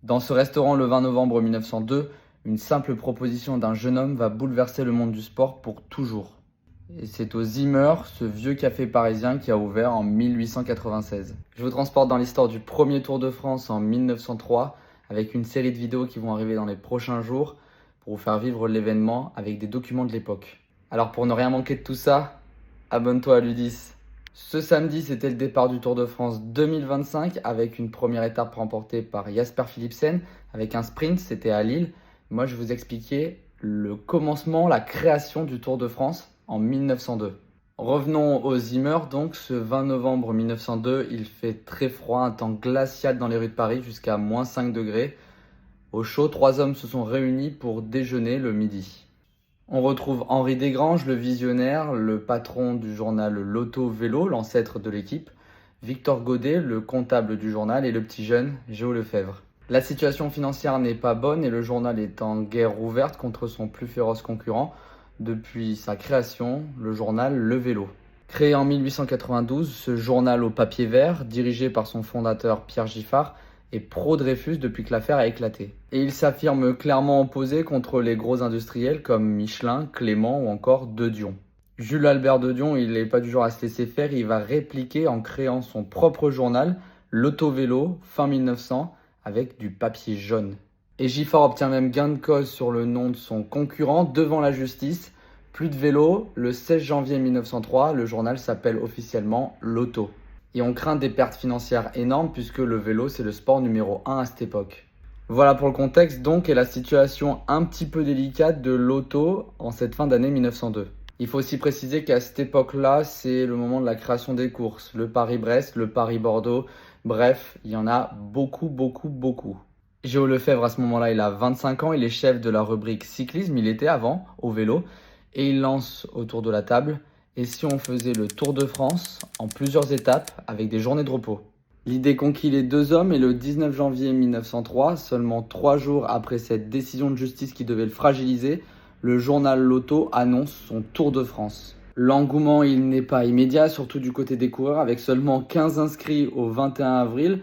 Dans ce restaurant le 20 novembre 1902, une simple proposition d'un jeune homme va bouleverser le monde du sport pour toujours. Et c'est au Zimmer, ce vieux café parisien qui a ouvert en 1896. Je vous transporte dans l'histoire du premier Tour de France en 1903 avec une série de vidéos qui vont arriver dans les prochains jours pour vous faire vivre l'événement avec des documents de l'époque. Alors pour ne rien manquer de tout ça, abonne-toi à Ludis. Ce samedi, c'était le départ du Tour de France 2025 avec une première étape remportée par Jasper Philipsen avec un sprint, c'était à Lille. Moi, je vais vous expliquer le commencement, la création du Tour de France en 1902. Revenons au Zimmer, donc ce 20 novembre 1902, il fait très froid, un temps glacial dans les rues de Paris jusqu'à moins 5 degrés. Au chaud, 3 hommes se sont réunis pour déjeuner le midi. On retrouve Henri Desgranges, le visionnaire, le patron du journal Lotto Vélo, l'ancêtre de l'équipe, Victor Godet, le comptable du journal, et le petit jeune, Géo Lefebvre. La situation financière n'est pas bonne et le journal est en guerre ouverte contre son plus féroce concurrent depuis sa création, le journal Le Vélo. Créé en 1892, ce journal au papier vert, dirigé par son fondateur Pierre Giffard, est pro-Dreyfus depuis que l'affaire a éclaté. Et il s'affirme clairement opposé contre les gros industriels comme Michelin, Clément ou encore De Dion. Jules Albert de Dion, il n'est pas du genre à se laisser faire, il va répliquer en créant son propre journal, l'Auto-Vélo, fin 1900, avec du papier jaune. Et Giffard obtient même gain de cause sur le nom de son concurrent devant la justice. Plus de vélo, le 16 janvier 1903, le journal s'appelle officiellement L'Auto. Et on craint des pertes financières énormes puisque le vélo c'est le sport numéro 1 à cette époque. Voilà pour le contexte donc et la situation un petit peu délicate de l'auto en cette fin d'année 1902. Il faut aussi préciser qu'à cette époque-là, c'est le moment de la création des courses, le Paris-Brest, le Paris-Bordeaux, bref, il y en a beaucoup. Géo Lefebvre à ce moment-là, il a 25 ans, il est chef de la rubrique cyclisme, il était avant au vélo et il lance autour de la table: et si on faisait le Tour de France en plusieurs étapes avec des journées de repos? L'idée conquit les deux hommes et le 19 janvier 1903, seulement 3 jours après cette décision de justice qui devait le fragiliser, le journal L'Auto annonce son Tour de France. L'engouement, il n'est pas immédiat, surtout du côté des coureurs, avec seulement 15 inscrits au 21 avril,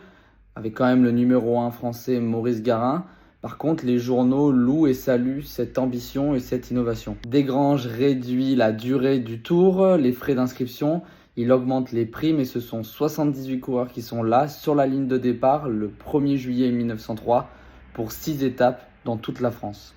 avec quand même le numéro 1 français Maurice Garin. Par contre, les journaux louent et saluent cette ambition et cette innovation. Desgranges réduit la durée du tour, les frais d'inscription, il augmente les primes et ce sont 78 coureurs qui sont là sur la ligne de départ le 1er juillet 1903 pour 6 étapes dans toute la France.